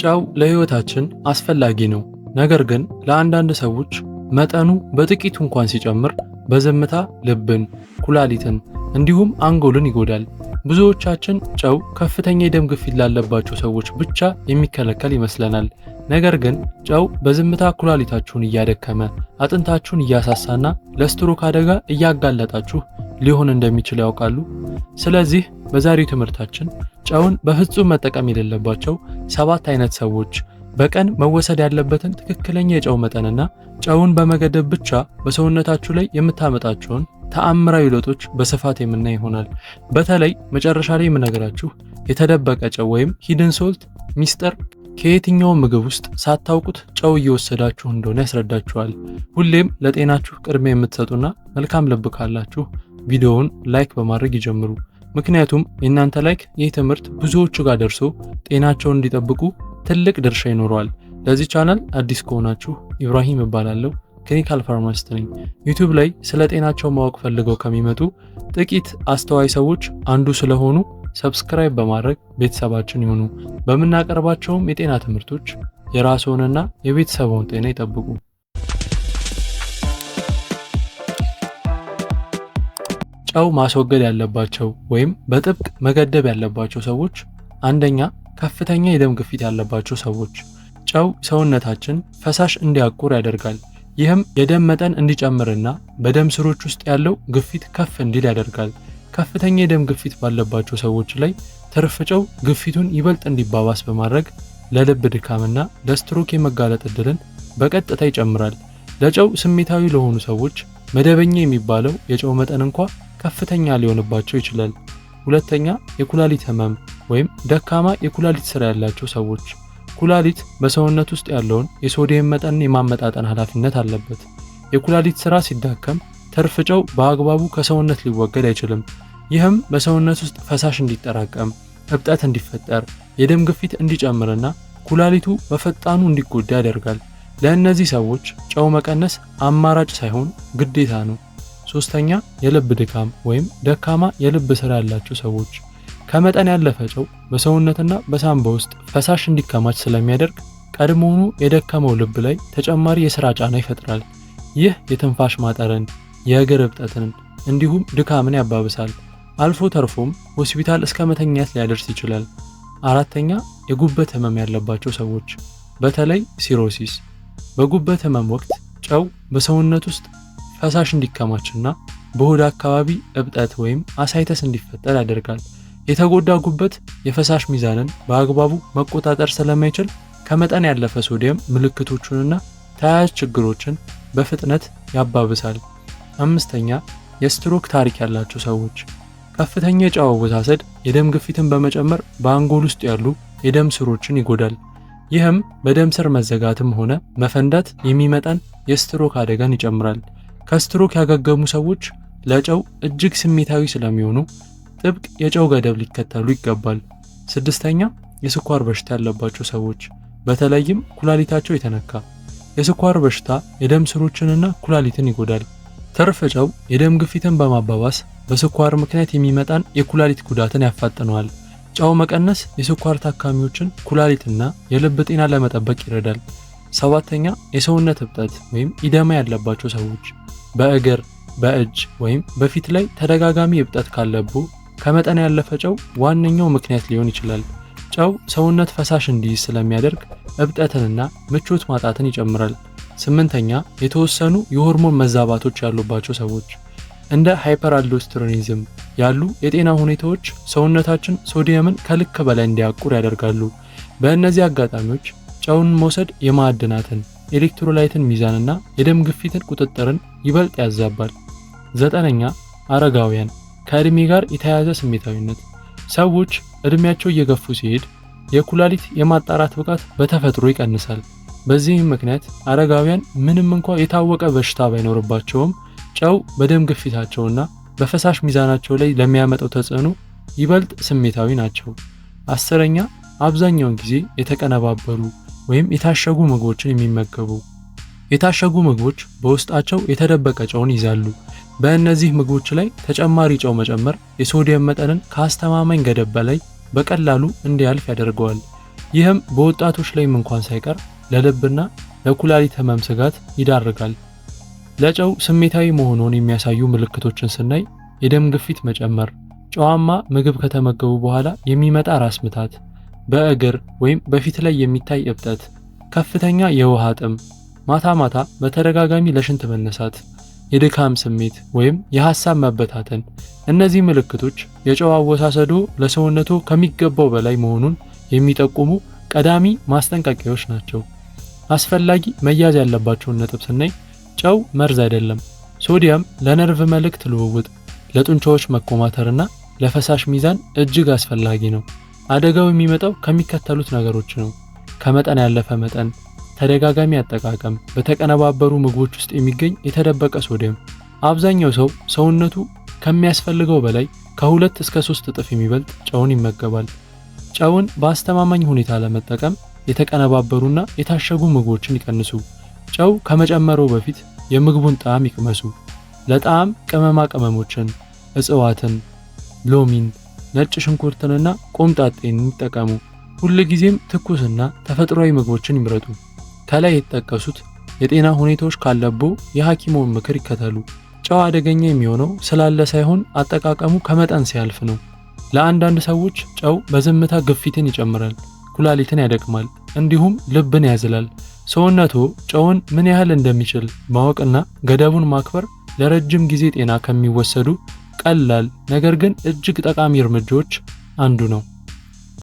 ጨው ለህይወታችን አስፈላጊ ነው። ነገር ግን ለአንዳንድ ሰዎች መጠኑ በጥቂቱ እንኳን ሲጨምር በዝምታ ልብን፣ ኩላሊትን እንዲሁም አንጎልን ይጎዳል። ብዙዎቻችን ጨው ከፍተኛ የደም ግፊት ላለባቸው ሰዎች ብቻ የሚከለከል ይመስለናል። ነገር ግን ጨው በዝምታ ኩላሊታችሁን እያደከመ አጥንታችሁን እያሳሳና ለስትሮክ አደጋ እያጋለጣችሁ ሊሆን እንደሚችል ያውቃሉ? ስለዚህ በዛሬው ትምህርታችን ጨውን በፍጹም መጠቀም የሌለባቸው 7 አይነት ሰዎች፣ በቀን መወሰድ ያለበትን ትክክለኛ የጨው መጠንና ጨውን በመገደብ ብቻ በሰውነታችሁ ላይ የምታመጣቸውን ተአምራዊ ለውጦች በስፋት የምናይ ይሆናል። በተለይ መጨረሻ ላይ የምነግራችሁ የተደበቀ ጨው ወይም ሂድን ሶልት ሚስጥር ከየትኛውም ምግብ ውስጥ ሳታውቁት ጨው እየወሰዳችሁ እንደሆነ ያስረዳችኋል። ሁሌም ለጤናችሁ ቅድሚያ የምትሰጡና መልካም ልብ ካላችሁ ቪዲዮውን ላይክ በማድረግ ይጀምሩ። ምክንያቱም የእናንተ ላይክ ይህ ትምህርት ብዙዎቹ ጋር ደርሶ ጤናቸውን እንዲጠብቁ ትልቅ ድርሻ ይኖረዋል። ለዚህ ቻናል አዲስ ከሆናችሁ ኢብራሂም እባላለሁ፣ ክሊኒካል ፋርማሲስት ነኝ። ዩቲዩብ ላይ ስለ ጤናቸው ማወቅ ፈልገው ከሚመጡ ጥቂት አስተዋይ ሰዎች አንዱ ስለሆኑ ሰብስክራይብ በማድረግ ቤተሰባችን ይሁኑ። በምናቀርባቸውም የጤና ትምህርቶች የራስዎንና የቤተሰብዎን ጤና ይጠብቁ። ጨው ማስወገድ ያለባቸው ወይም በጥብቅ መገደብ ያለባቸው ሰዎች፣ አንደኛ ከፍተኛ የደም ግፊት ያለባቸው ሰዎች። ጨው ሰውነታችን ፈሳሽ እንዲያቁር ያደርጋል። ይህም የደም መጠን እንዲጨምርና በደም ስሮች ውስጥ ያለው ግፊት ከፍ እንዲል ያደርጋል። ከፍተኛ የደም ግፊት ባለባቸው ሰዎች ላይ ትርፍ ጨው ግፊቱን ይበልጥ እንዲባባስ በማድረግ ለልብ ድካምና ለስትሮክ የመጋለጥ ዕድልን በቀጥታ ይጨምራል። ለጨው ስሜታዊ ለሆኑ ሰዎች መደበኛ የሚባለው የጨው መጠን እንኳ ከፍተኛ ሊሆንባቸው ይችላል። ሁለተኛ የኩላሊት ህመም ወይም ደካማ የኩላሊት ስራ ያላቸው ሰዎች። ኩላሊት በሰውነት ውስጥ ያለውን የሶዲየም መጠን የማመጣጠን ኃላፊነት አለበት። የኩላሊት ስራ ሲዳከም ትርፍ ጨው በአግባቡ ከሰውነት ሊወገድ አይችልም። ይህም በሰውነት ውስጥ ፈሳሽ እንዲጠራቀም፣ እብጠት እንዲፈጠር፣ የደም ግፊት እንዲጨምርና ኩላሊቱ በፈጣኑ እንዲጎዳ ያደርጋል። ለእነዚህ ሰዎች ጨው መቀነስ አማራጭ ሳይሆን ግዴታ ነው። ሶስተኛ የልብ ድካም ወይም ደካማ የልብ ስራ ያላቸው ሰዎች። ከመጠን ያለፈ ጨው በሰውነትና በሳንባ ውስጥ ፈሳሽ እንዲከማች ስለሚያደርግ ቀድሞውኑ የደከመው ልብ ላይ ተጨማሪ የስራ ጫና ይፈጥራል። ይህ የትንፋሽ ማጠርን፣ የእግር እብጠትን እንዲሁም ድካምን ያባብሳል። አልፎ ተርፎም ሆስፒታል እስከ መተኛት ሊያደርስ ይችላል። አራተኛ የጉበት ህመም ያለባቸው ሰዎች፣ በተለይ ሲሮሲስ። በጉበት ህመም ወቅት ጨው በሰውነት ውስጥ ፈሳሽ እንዲከማችና በሆድ አካባቢ እብጠት ወይም አሳይተስ እንዲፈጠር ያደርጋል። የተጎዳ ጉበት የፈሳሽ ሚዛንን በአግባቡ መቆጣጠር ስለማይችል ከመጠን ያለፈ ሶዲየም ምልክቶቹንና ተያያዥ ችግሮችን በፍጥነት ያባብሳል። አምስተኛ የስትሮክ ታሪክ ያላቸው ሰዎች። ከፍተኛ የጨው አወሳሰድ የደም ግፊትን በመጨመር በአንጎል ውስጥ ያሉ የደም ስሮችን ይጎዳል። ይህም በደም ስር መዘጋትም ሆነ መፈንዳት የሚመጣን የስትሮክ አደጋን ይጨምራል። ከስትሮክ ያገገሙ ሰዎች ለጨው እጅግ ስሜታዊ ስለሚሆኑ ጥብቅ የጨው ገደብ ሊከተሉ ይገባል። ስድስተኛ የስኳር በሽታ ያለባቸው ሰዎች፣ በተለይም ኩላሊታቸው የተነካ። የስኳር በሽታ የደም ስሮችንና ኩላሊትን ይጎዳል። ትርፍ ጨው የደም ግፊትን በማባባስ በስኳር ምክንያት የሚመጣን የኩላሊት ጉዳትን ያፋጥነዋል። ጨው መቀነስ የስኳር ታካሚዎችን ኩላሊትና የልብ ጤና ለመጠበቅ ይረዳል። ሰባተኛ የሰውነት እብጠት ወይም ኢደማ ያለባቸው ሰዎች፣ በእግር በእጅ ወይም በፊት ላይ ተደጋጋሚ እብጠት ካለቡ ከመጠን ያለፈ ጨው ዋነኛው ምክንያት ሊሆን ይችላል። ጨው ሰውነት ፈሳሽ እንዲይዝ ስለሚያደርግ እብጠትንና ምቾት ማጣትን ይጨምራል። ስምንተኛ የተወሰኑ የሆርሞን መዛባቶች ያሉባቸው ሰዎች፣ እንደ ሃይፐርአልዶስትሮኒዝም ያሉ የጤና ሁኔታዎች ሰውነታችን ሶዲየምን ከልክ በላይ እንዲያቁር ያደርጋሉ። በእነዚህ አጋጣሚዎች ጨውን መውሰድ የማዕድናትን፣ ኤሌክትሮላይትን ሚዛንና የደም ግፊትን ቁጥጥርን ይበልጥ ያዛባል። ዘጠነኛ አረጋውያን፣ ከእድሜ ጋር የተያያዘ ስሜታዊነት። ሰዎች እድሜያቸው እየገፉ ሲሄድ የኩላሊት የማጣራት ብቃት በተፈጥሮ ይቀንሳል። በዚህም ምክንያት አረጋውያን ምንም እንኳ የታወቀ በሽታ ባይኖርባቸውም ጨው በደም ግፊታቸውና በፈሳሽ ሚዛናቸው ላይ ለሚያመጣው ተጽዕኖ ይበልጥ ስሜታዊ ናቸው። አስረኛ አብዛኛውን ጊዜ የተቀነባበሩ ወይም የታሸጉ ምግቦችን የሚመገቡ። የታሸጉ ምግቦች በውስጣቸው የተደበቀ ጨውን ይዛሉ። በእነዚህ ምግቦች ላይ ተጨማሪ ጨው መጨመር የሶዲየም መጠንን ከአስተማማኝ ገደብ በላይ በቀላሉ እንዲያልፍ ያደርገዋል። ይህም በወጣቶች ላይም እንኳን ሳይቀር ለልብና ለኩላሊት ህመም ስጋት ይዳርጋል። ለጨው ስሜታዊ መሆኑን የሚያሳዩ ምልክቶችን ስናይ የደም ግፊት መጨመር፣ ጨዋማ ምግብ ከተመገቡ በኋላ የሚመጣ ራስ ምታት፣ በእግር ወይም በፊት ላይ የሚታይ እብጠት፣ ከፍተኛ የውሃ ጥም፣ ማታ ማታ በተደጋጋሚ ለሽንት መነሳት፣ የድካም ስሜት ወይም የሐሳብ መበታተን። እነዚህ ምልክቶች የጨው አወሳሰዶ ለሰውነቱ ከሚገባው በላይ መሆኑን የሚጠቁሙ ቀዳሚ ማስጠንቀቂያዎች ናቸው። አስፈላጊ መያዝ ያለባቸውን ነጥብ ስናይ ጨው መርዝ አይደለም። ሶዲየም ለነርቭ መልእክት ልውውጥ፣ ለጡንቻዎች መኮማተርና ለፈሳሽ ሚዛን እጅግ አስፈላጊ ነው። አደጋው የሚመጣው ከሚከተሉት ነገሮች ነው። ከመጠን ያለፈ መጠን፣ ተደጋጋሚ አጠቃቀም፣ በተቀነባበሩ ምግቦች ውስጥ የሚገኝ የተደበቀ ሶዲየም። አብዛኛው ሰው ሰውነቱ ከሚያስፈልገው በላይ ከ2 እስከ 3 እጥፍ የሚበልጥ ጨውን ይመገባል። ጨውን በአስተማማኝ ሁኔታ ለመጠቀም የተቀነባበሩና የታሸጉ ምግቦችን ይቀንሱ። ጨው ከመጨመረው በፊት የምግቡን ጣዕም ይቅመሱ። ለጣዕም ቅመማ ቅመሞችን፣ እጽዋትን፣ ሎሚን፣ ነጭ ሽንኩርትንና ቆምጣጤን ይጠቀሙ። ሁልጊዜም ትኩስና ተፈጥሯዊ ምግቦችን ይምረጡ። ከላይ የተጠቀሱት የጤና ሁኔታዎች ካለቦ የሐኪሞን ምክር ይከተሉ። ጨው አደገኛ የሚሆነው ስላለ ሳይሆን አጠቃቀሙ ከመጠን ሲያልፍ ነው። ለአንዳንድ ሰዎች ጨው በዝምታ ግፊትን ይጨምራል፣ ኩላሊትን ያደክማል፣ እንዲሁም ልብን ያዝላል። ሰውነቱ ጨውን ምን ያህል እንደሚችል ማወቅና ገደቡን ማክበር ለረጅም ጊዜ ጤና ከሚወሰዱ ቀላል ነገር ግን እጅግ ጠቃሚ እርምጃዎች አንዱ ነው።